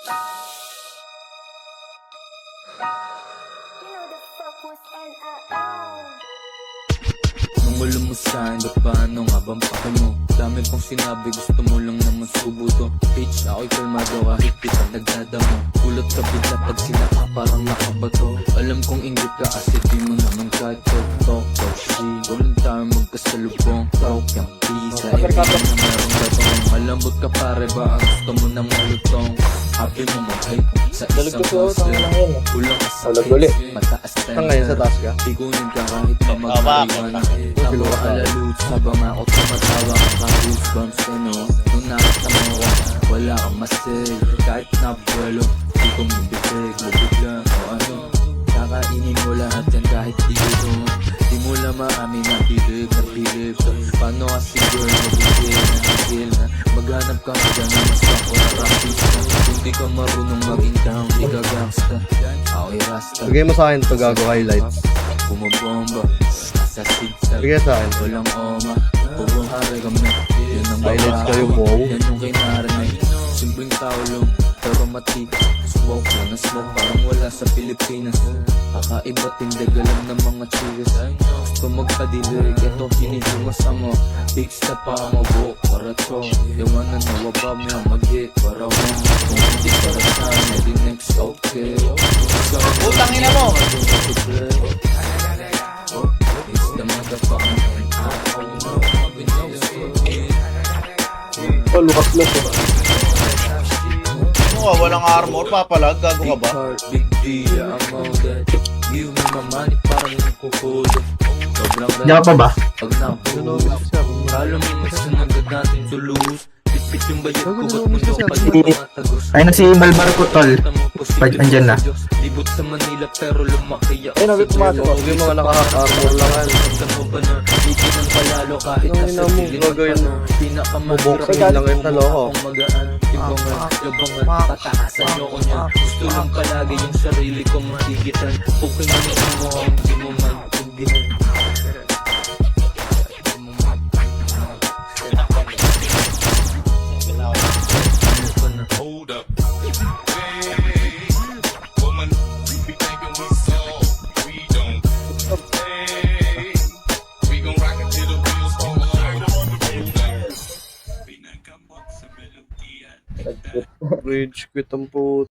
Nung alam mo sa'kin, ba't paano nga bang pake mo? Dami kong sinabi, gusto mo lang naman subo to. Bitch, ako'y kalmado kahit kita nagdadamo. Kulot ka bigla pag sila ka parang nakabato. Alam kong inggit ka kasi di mo naman kahit talk shit. Walang tayo magkasalubong, talk yung pisa. Sa area na merong gatong. Malambot ka pare ba, ang gusto mo ng malutong. Happy mo mag-hype sa isang hustler. Kulang ka sa kids, mataas tayo. Ngayon sa taas ka? Ikunin ka kahit pa mag-ariwan. Tamo ka lalut, sabang ako tumatawa ka ka-goosebumps ka no. Nung nakasama ko, wala kang masay. Kahit nabuelo, di ko mabibig, lubig lang o ano. Kakainin mo lahat yan kahit di ko. Di mo lang maamin na pilig. Paano kasi girl, nagigil na maghanap ka na dyan na mas ako na rapista. Kung di ka marunong maging down, di ka gangsta. Ako'y rasta. Bigay mo sa akin ito gago highlights. Bumabomba sa sigsag. Bigay sa akin. Walang oma, pugong hari kami. Yan ang Highlights babae, kayo, wow. yan yung kinarinig. Simpleng tao lang, pero matika. Smoke na smoke, parang wala sa Pilipinas. Kakaiba tindig, alam ng mga chigas. Gusto magpadilig, ito hinihimas mo. Big step pa ang mabuk, para to. Iwanan na wabab niya mag-hit, para mo. Kung hindi para sa amin, di next okay. Putang ina mo! It's the motherfucking Oh, lukas lang eh. Ano ka, walang armor, papalag, gago ka ba? Big deal, I'm on that. Give me my money, parang kukulo. Sobrang Diyan ka pa ba? pag napulo. Kala mo mas nagad natin to lose. Pitpit yung bayad ko, ba't mo yung pag-matagos? Ay na si Malbar ko, tol. Pag andyan na. Libot sa Manila pero lumaki ako. Ay, nagpumasok ako. Yung mga naka-armor lang yan. Ramdam mo ba na hindi nang palalo kahit Ano nasa yun mo, gilid gagawin mo? pinakamahirap Bubuksan lang yung taloko. kung magaan. Tibangan, labangan, tatakasan nyo ko niyan. Gusto lang palagi yung sarili kong mahigitan. Okay na mo ang di mo maintindihan. Hold up. Hey, woman, we be thinking we soft. We don't. Hey, we gon' rock it till the wheels fall off. Pinagkamot sa melodiya. Rage quit ang puto.